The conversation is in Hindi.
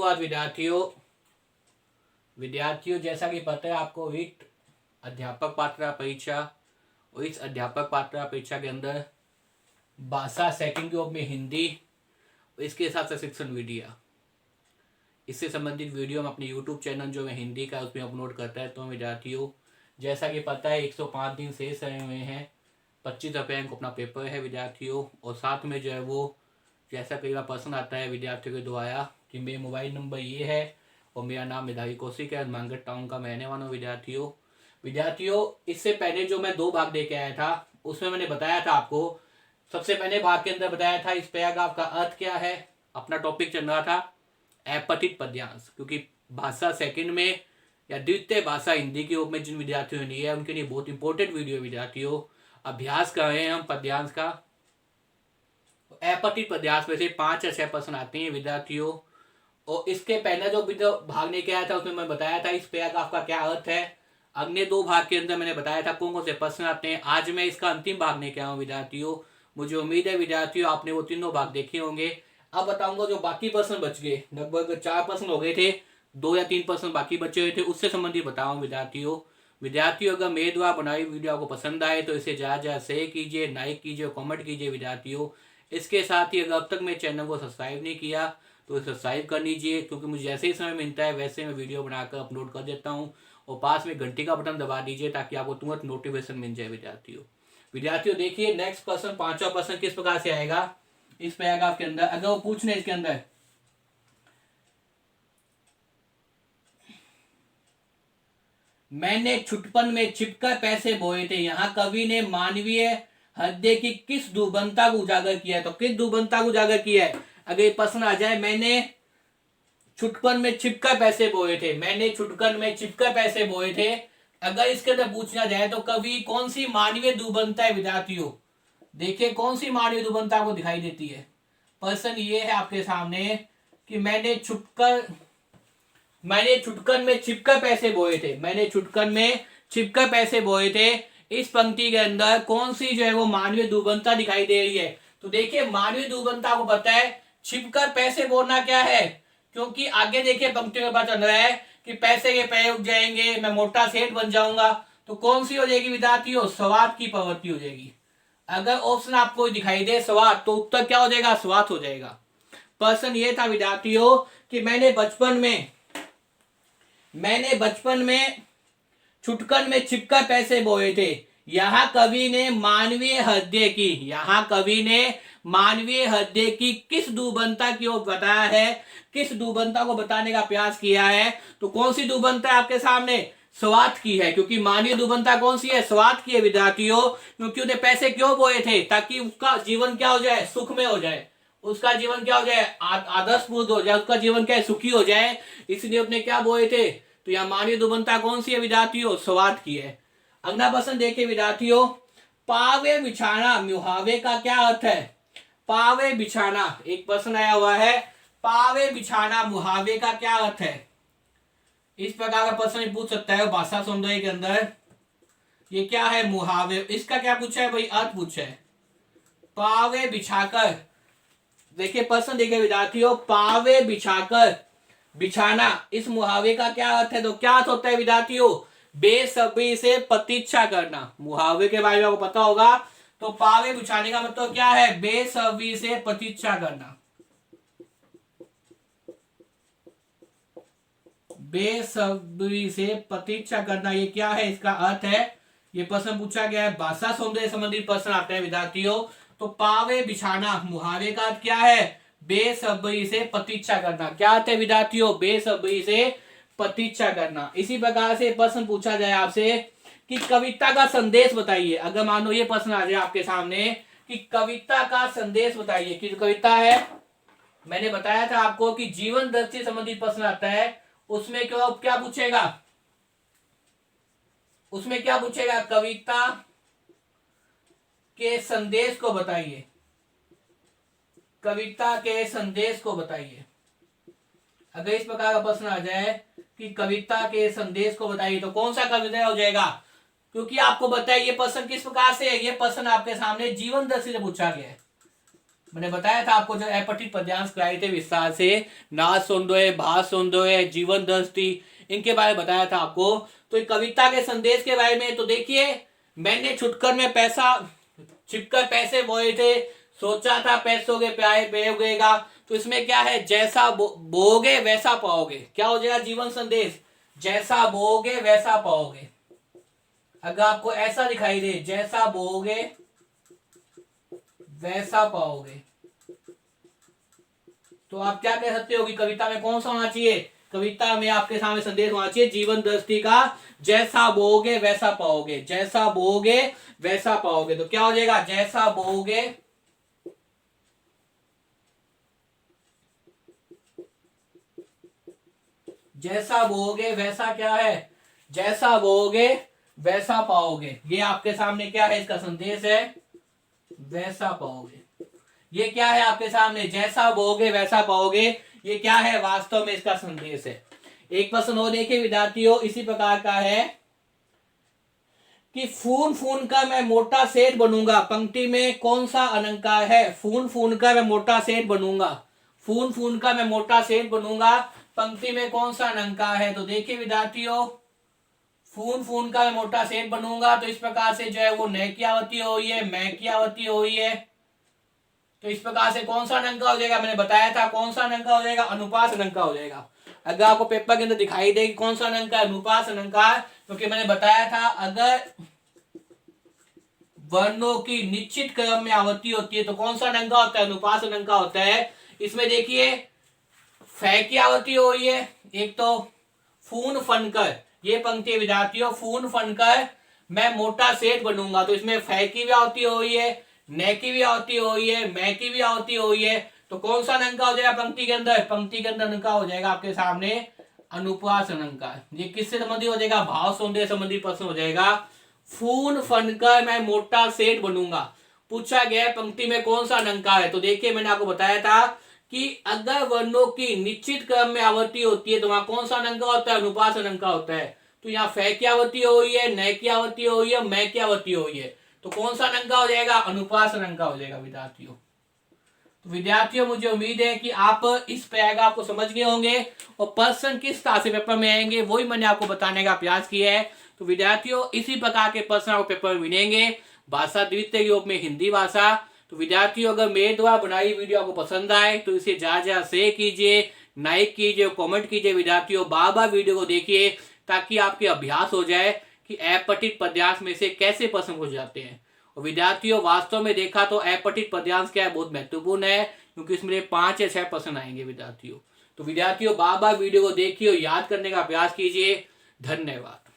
सुप्रभात विद्यार्थियों, जैसा कि पता है आपको वित्त अध्यापक पात्रता परीक्षा और इस अध्यापक पात्रता परीक्षा के अंदर भाषा सेकंड ग्रुप में हिंदी, इसके साथ साथ शिक्षण मीडिया, इससे संबंधित वीडियो हम अपने यूट्यूब चैनल जो है हिंदी का उसमें अपलोड करता है। तो विद्यार्थियों, जैसा कि पता है 105 दिन शेष रहे हुए हैं, 25 अप्रैल को अपना पेपर है विद्यार्थियों। और साथ में जो है वो जैसा कई बार प्रश्न आता है विद्यार्थियों के द्वारा कि मेरा मोबाइल नंबर ये है और मेरा नाम मेधावी कौशिक है, मांगट टाउन का मैं रहने वाला हूँ विद्यार्थियों। इससे पहले जो मैं 2 भाग दे के आया था उसमें मैंने बताया था आपको, सबसे पहले भाग के अंदर बताया था इस पैराग्राफ का अर्थ क्या है। अपना टॉपिक चल रहा था अपठित पद्यांश, क्योंकि भाषा सेकंड में या द्वितीय भाषा हिंदी के रूप में जिन विद्यार्थियों ने लिया है उनके लिए बहुत इंपॉर्टेंट वीडियो विद्यार्थियों। अभ्यास कर रहे हैं हम पद्यांश का। अपठित पद्यांश में से 5 या 6 प्रश्न आते हैं विद्यार्थियों। और इसके पहले जो भाग लेके आया था उसमें मैं बताया था इस पैराग्राफ का क्या अर्थ है। अगले 2 भाग के अंदर मैंने बताया था कौन कौन से प्रश्न आते हैं। आज मैं इसका अंतिम भाग लेके आया हूँ विद्यार्थियों। मुझे उम्मीद है विद्यार्थियों आपने वो तीनों भाग देखे होंगे। अब बताऊंगा जो बाकी प्रश्न बच गए, लगभग 4 प्रश्न हो गए थे, 2 या 3 प्रश्न बाकी बचे हुए थे, उससे संबंधित बताऊँ विद्यार्थियों। अगर मेरे द्वारा बनाई वीडियो आपको पसंद आए तो इसे ज़्यादा शेयर कीजिए, लाइक कीजिए, कमेंट कीजिए विद्यार्थियों। इसके साथ ही अगर अब तक मेरे चैनल को सब्सक्राइब नहीं किया तो सब्सक्राइब कर लीजिए, क्योंकि मुझे जैसे ही समय मिलता है वैसे मैं वीडियो बनाकर अपलोड कर देता हूँ। और पास में घंटी का बटन दबा दीजिए ताकि आपको तुरंत नोटिफिकेशन मिल जाए विद्यार्थियों। देखिए नेक्स्ट प्रश्न, 5वां प्रश्न किस प्रकार से आएगा इस पैराग्राफ के अंदर। अगर वो पूछने इसके अंदर मैंने छुटपन में छिपकर पैसे बोए थे, यहाँ कवि ने मानवीय हृदय की किस दुर्बलता को उजागर किया है। तो किस दुर्बलता को उजागर किया है अगर ये प्रश्न आ जाए, मैंने छुटपन में छिपकर पैसे बोए थे, मैंने छुटपन में छिपकर पैसे बोए थे, अगर इसके अंदर पूछना जाए तो कवि कौन सी मानवीय दुर्बलता है विद्यार्थियों। देखिए कौन सी मानवीय दुर्बलता को दिखाई देती है। प्रश्न ये है आपके सामने कि मैंने छुटकन में छिपकर पैसे बोए थे, मैंने छुटकन में छिपकर पैसे बोए थे। इस पंक्ति के अंदर कौन सी जो है वो मानवीय दुर्बलता दिखाई दे रही है। तो देखिए मानवीय दुर्बलता को पता है, छिपकर पैसे बोलना क्या है, क्योंकि आगे देखिए पंक्ति में पता चल रहा है कि पैसे के पैर उग जाएंगे, मैं मोटा सेठ बन जाऊंगा। तो कौन सी हो जाएगी विद्यार्थियों, स्वार्थ की प्रवृत्ति हो जाएगी। अगर ऑप्शन आपको दिखाई दे स्वार्थ तो उत्तर क्या हो जाएगा, स्वार्थ हो जाएगा। प्रश्न ये था विद्यार्थियों कि मैंने बचपन में छुटकन में छिपकर पैसे बोए थे। यहाँ कवि ने मानवीय हृदय की किस दुर्बलता की ओर बताया है, किस दुर्बलता को बताने का प्रयास किया है। तो कौन सी दुर्बलता है आपके सामने, स्वार्थ की है, क्योंकि मानवीय दुर्बलता कौन सी है, स्वार्थ की है विद्यार्थियों। क्योंकि उन्हें पैसे क्यों बोए थे, ताकि उसका जीवन क्या हो जाए, सुख में हो जाए, उसका जीवन क्या हो जाए, आदर्शपूर्ण हो जाए, उसका जीवन क्या है, सुखी हो जाए, इसलिए अपने क्या बोए थे। तो यहाँ मानवीय दुर्बलता कौन सी है विद्यार्थियों, स्वार्थ की है। अगला प्रश्न देखिए विद्यार्थियों, पावे बिछाना मुहावे का क्या अर्थ है। पावे बिछाना, एक प्रश्न आया हुआ है, पावे बिछाना मुहावे का क्या अर्थ है। इस प्रकार का प्रश्न पूछ सकता है भाषा सौंदर्य के अंदर। ये क्या है मुहावे, इसका क्या पूछा है भाई, अर्थ पूछा है। पावे बिछाकर, देखिए प्रश्न देखिए विद्यार्थियों, पावे बिछाकर बिछाना, इस मुहावे का क्या अर्थ है। तो क्या अर्थ होता है विद्यार्थियों, बेसब्री से प्रतीक्षा करना। मुहावे के बारे में आपको पता होगा। तो पावे बिछाने का मतलब क्या है, बेसब्री से प्रतीक्षा करना, बेसब्री से प्रतीक्षा करना, ये क्या है, इसका अर्थ है। ये प्रश्न पूछा गया है, भाषा सौंदर्य संबंधित प्रश्न आते हैं विद्यार्थियों। तो पावे बिछाना मुहावे का अर्थ क्या है, बेसब्री से प्रतीक्षा करना। क्या अर्थ है विद्यार्थियों, बेसब्री से प्रतीक्षा करना। इसी प्रकार से प्रश्न पूछा जाए आपसे कि कविता का संदेश बताइए। अगर मान लो ये प्रश्न आ जाए आपके सामने कि कविता का संदेश बताइए, कि कविता है, मैंने बताया था आपको कि जीवन दृष्टि संबंधित प्रश्न आता है, उसमें क्या पूछेगा, उसमें क्या पूछेगा, कविता के संदेश को बताइए, कविता के संदेश को बताइए। अगर इस प्रकार का प्रश्न आ जाए कि कविता के संदेश को बताइए तो कौन सा कविता हो जाएगा, क्योंकि आपको बताइए ये प्रश्न किस प्रकार से है। ये प्रश्न आपके सामने जीवन दर्शी से पूछा गया है, मैंने बताया था आपको जो अपठित पद्यांश कराए थे विस्तार से, नाद सौंदर्य, भास सौंदर्य, जीवन दृष्टि, इनके बारे में बताया था आपको। तो कविता के संदेश के बारे में तो देखिए, मैंने छुटकर में पैसा छिपकर पैसे बोए थे, सोचा था पैसों के प्यारे बेहोगेगा। तो इसमें क्या है, जैसा बोओगे वैसा पाओगे। क्या हो जाएगा जीवन संदेश, जैसा बोओगे वैसा पाओगे। अगर आपको ऐसा दिखाई दे, जैसा बोओगे वैसा पाओगे, तो आप क्या कह सकते हो कि कविता में कौन सा होना चाहिए, कविता में आपके सामने संदेश होना चाहिए जीवन दृष्टि का, जैसा बोओगे वैसा पाओगे, जैसा बोओगे वैसा पाओगे। तो क्या हो जाएगा, जैसा बोओगे जैसा बोओगे वैसा क्या है, जैसा बोओगे वैसा पाओगे। ये आपके सामने क्या है, इसका संदेश है, वैसा पाओगे। ये क्या है आपके सामने, जैसा बोओगे वैसा पाओगे। ये क्या है, वास्तव में इसका संदेश है। एक प्रश्न और देखिए विद्यार्थियों, इसी प्रकार का है कि फून फून कर मैं मोटा सेठ बनूंगा, पंक्ति में कौन सा अलंकार है। फून फून कर मैं मोटा सेठ बनूंगा, फून फून कर मैं मोटा सेठ बनूंगा, पंक्ति में कौन सा अलंकार है। तो देखिए विद्यार्थियों, फून फून कर मैं मोटा सेठ बनूंगा, तो इस प्रकार से जो है वो न की आवृत्ति हो रही है, मैं की आवृत्ति हो रही है। तो इस प्रकार से कौन सा अलंकार हो जाएगा, मैंने बताया था कौन सा अलंकार हो जाएगा, अनुपास अलंकार हो जाएगा। अगर आपको पेपर के अंदर दिखाई दे कि कौन सा अलंकार, अनुपास अलंकार, क्योंकि मैंने बताया था अगर वर्णों की निश्चित क्रम में आवृत्ति होती है तो कौन सा अलंकार होता है, अनुपास अलंकार होता है। इसमें देखिए फै की आवृत्ति हो रही है, एक तो फून फनकर, ये पंक्ति विद्यार्थियों, फून फनकर मैं मोटा सेठ बनूंगा, तो इसमें फै की भी आवृत्ति हो रही है, न की भी आवृत्ति हो रही है, मैं की भी आवृत्ति हो रही है। तो कौन सा अलंकार हो जाएगा पंक्ति के अंदर, पंक्ति के अंदर अलंकार हो जाएगा आपके सामने अनुप्रास अलंकार। ये किससे संबंधित हो जाएगा, भाव सौंदर्य संबंधी प्रश्न हो जाएगा। फून फनकर मैं मोटा सेठ बनूंगा, पूछा गया पंक्ति में कौन सा अलंकार है। तो देखिए मैंने आपको बताया था कि अगर वर्णों की निश्चित क्रम में आवृत्ति होती है तो वहां कौन सा अलंकार होता है, अनुपास अलंकार होता है। तो यहाँ फै की आवृत्ति हो रही है, न की आवृत्ति हो रही है, मैं की आवृत्ति हो रही है, तो कौन सा अलंकार हो जाएगा, अनुपास अलंकार हो जाएगा विद्यार्थियों। तो विद्यार्थियों मुझे उम्मीद है कि आप इस पैराग्राफ को समझ गए होंगे और प्रश्न किस तरह से पेपर में आएंगे वही मैंने आपको बताने का प्रयास किया है। तो विद्यार्थियों इसी प्रकार के प्रश्न आपको पेपर में मिलेंगे, भाषा द्वितीय योग में हिंदी भाषा। तो विद्यार्थियों अगर मेरे द्वारा बनाई वीडियो आपको पसंद आए तो इसे ज्यादा शेयर कीजिए, लाइक कीजिए, कमेंट कीजिए। विद्यार्थियों बार बार वीडियो को देखिए ताकि आपके अभ्यास हो जाए कि अपठित पद्यांश में से कैसे प्रश्न हो जाते हैं। और विद्यार्थियों वास्तव में देखा तो अपठित पद्यांश क्या है, बहुत महत्वपूर्ण है, क्योंकि इसमें 5 या 6 प्रश्न आएंगे विद्यार्थियों। तो विद्यार्थियों बार बार वीडियो को देखिए और याद करने का प्रयास कीजिए। धन्यवाद।